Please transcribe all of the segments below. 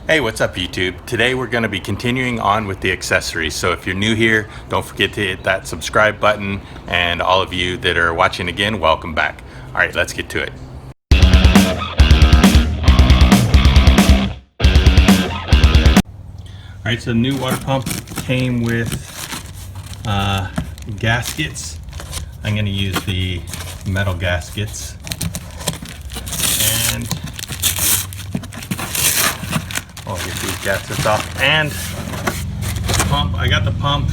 Hey, what's up YouTube? Today we're going to be continuing on with the accessories. So if you're new here, don't forget to hit that subscribe button, and all of you that are watching again, welcome back. All right, let's get to it. All right, so the new water pump came with gaskets. I'm going to use the metal gaskets. And I'll get these gaskets off. And the pump, I got the pump.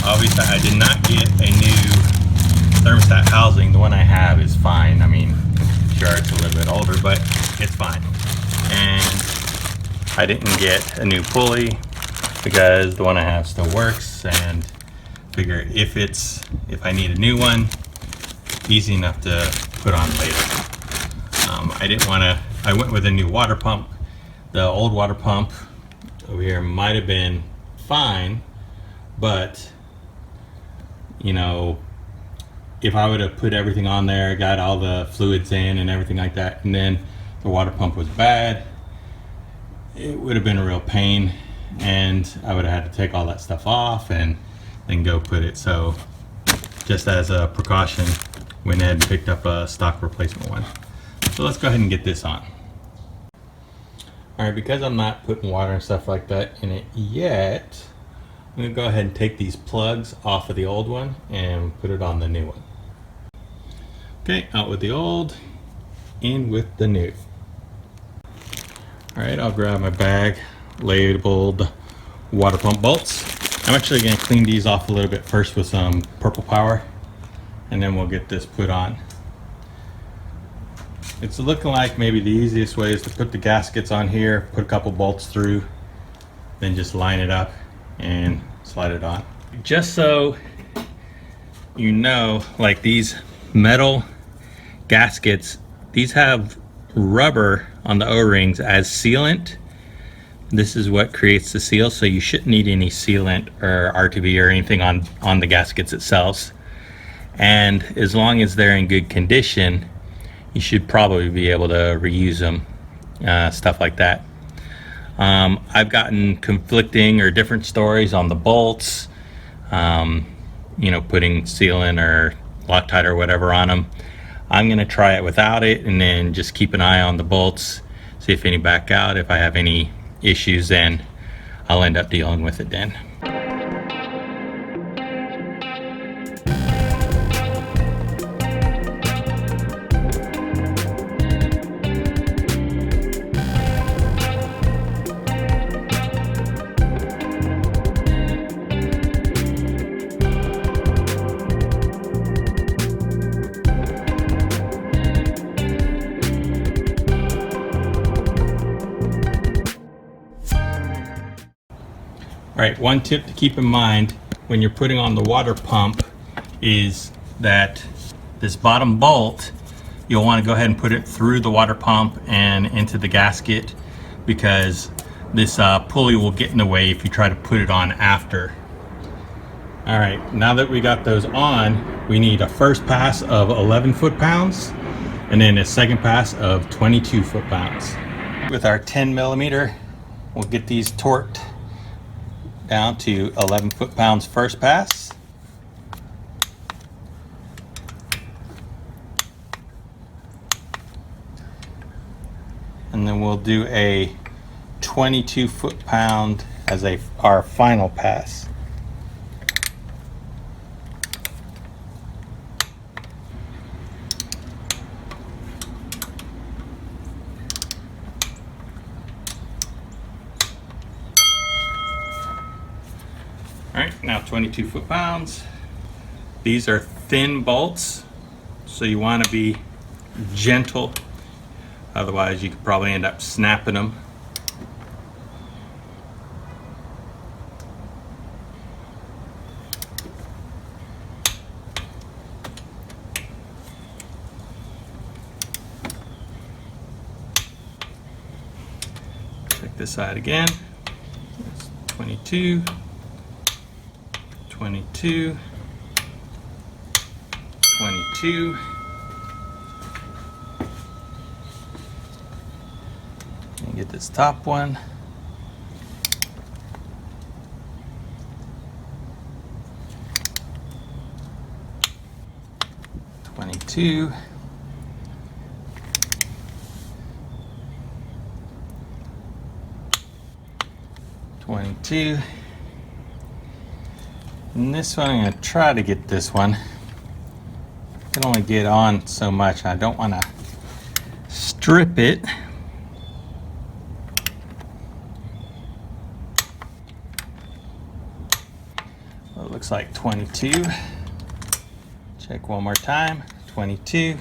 Obviously, I did not get a new thermostat housing. The one I have is fine. I mean, sure, it's a little bit older, but it's fine. And I didn't get a new pulley because the one I have still works, and figure if I need a new one, easy enough to put on later. I went with a new water pump. The old water pump over here might have been fine, but you know, if I would have put everything on there, got all the fluids in and everything like that, and then the water pump was bad, it would have been a real pain, and I would have had to take all that stuff off and then go put it. So just as a precaution, went ahead and picked up a stock replacement one. So let's go ahead and get this on. All right, because I'm not putting water and stuff like that in it yet, I'm gonna go ahead and take these plugs off of the old one and put it on the new one. Okay, out with the old, in with the new. All right, I'll grab my bag labeled water pump bolts. I'm actually gonna clean these off a little bit first with some purple power, and then we'll get this put on. It's looking like maybe the easiest way is to put the gaskets on here, put a couple bolts through, then just line it up and slide it on. Just so you know, like these metal gaskets, these have rubber on the O-rings as sealant. This is what creates the seal, so you shouldn't need any sealant or RTV or anything on the gaskets itself. And as long as they're in good condition, you should probably be able to reuse them, stuff like that. I've gotten conflicting or different stories on the bolts, you know, putting sealant or Loctite or whatever on them. I'm gonna try it without it, and then just keep an eye on the bolts, see if any back out. If I have any issues, then I'll end up dealing with it then. All right, one tip to keep in mind when you're putting on the water pump is that this bottom bolt, you'll want to go ahead and put it through the water pump and into the gasket, because this pulley will get in the way if you try to put it on after. All right, now that we got those on, we need a first pass of 11 foot-pounds and then a second pass of 22 foot-pounds. With our 10 millimeter, we'll get these torqued down to 11 foot-pounds first pass. And then we'll do a 22 foot-pound as our final pass. All right, now 22 foot-pounds. These are thin bolts, so you want to be gentle. Otherwise, you could probably end up snapping them. Check this side again. That's 22. 22, 22, and get this top one. 22. And this one, I'm going to try to get this one. I can only get on so much. I don't want to strip it. Well, it looks like 22. Check one more time. 22.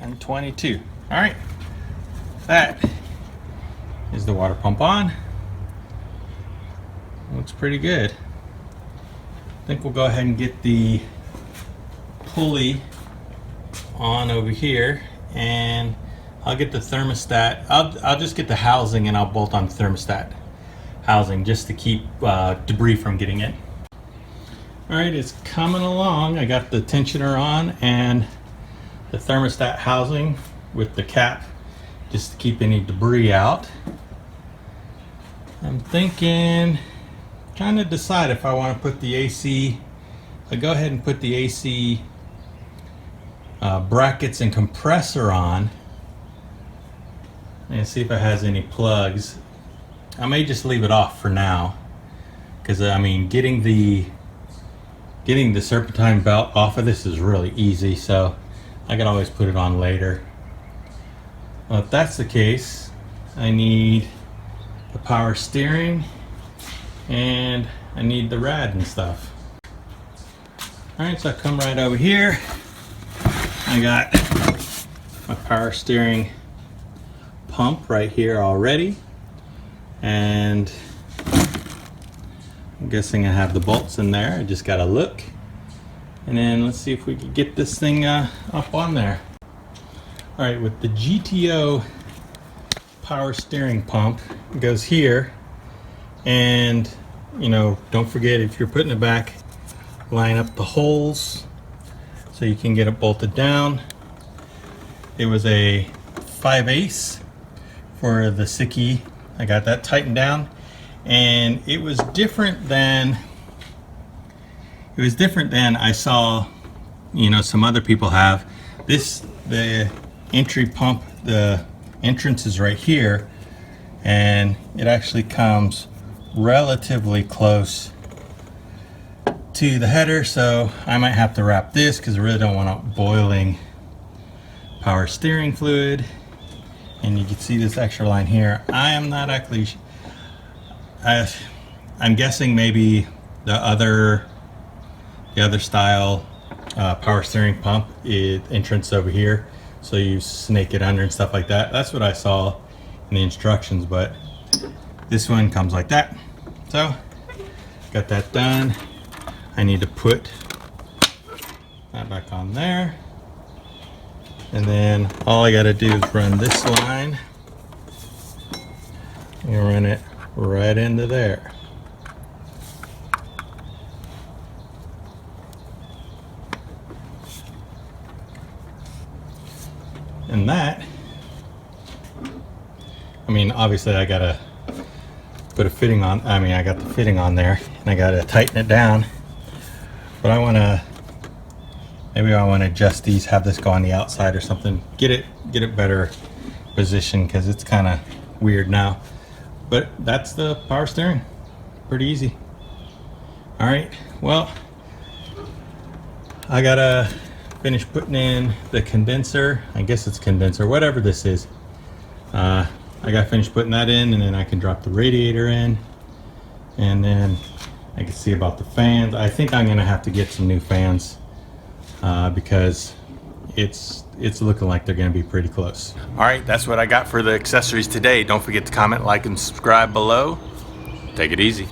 And 22. All right. That is the water pump on. Looks pretty good. I think we'll go ahead and get the pulley on over here, and I'll get the thermostat. I'll just get the housing and I'll bolt on the thermostat housing just to keep debris from getting in. All right, it's coming along. I got the tensioner on and the thermostat housing with the cap just to keep any debris out. I'm thinking, trying to decide if I want to put the AC, I go ahead and put the AC brackets and compressor on and see if it has any plugs. I may just leave it off for now, because I mean getting the serpentine belt off of this is really easy, so I can always put it on later. Well, if that's the case, I need the power steering and I need the rad and stuff. Alright, so I come right over here. I got my power steering pump right here already, and I'm guessing I have the bolts in there. I just gotta look, and then let's see if we can get this thing up on there. Alright, with the GTO power steering pump, it goes here, and you know, don't forget, if you're putting it back, line up the holes so you can get it bolted down. It was a 5/8 for the Sicky. I got that tightened down, and it was different than I saw, you know, some other people have. The entry pump, the entrance is right here, and it actually comes relatively close to the header, so I might have to wrap this because I really don't want boiling power steering fluid. And you can see this extra line here. I am not actually, I'm guessing maybe the other style power steering pump entrance over here, so you snake it under and stuff like that. That's what I saw in the instructions, but this one comes like that. So got that done. I need to put that back on there, and then all I got to do is run this line and run it right into there. And that, I mean, obviously I gotta put a fitting on. I mean, I got the fitting on there, and I gotta tighten it down. But I wanna, maybe I wanna adjust these, have this go on the outside or something, get it better position, because it's kind of weird now. But that's the power steering. Pretty easy. All right. Well, I gotta finish putting in the condenser. I guess it's condenser, whatever this is. I gotta finish putting that in, and then I can drop the radiator in, and then I can see about the fans. I think I'm gonna have to get some new fans because it's looking like they're gonna be pretty close. All right, that's what I got for the accessories today. Don't forget to comment, like, and subscribe below. Take it easy.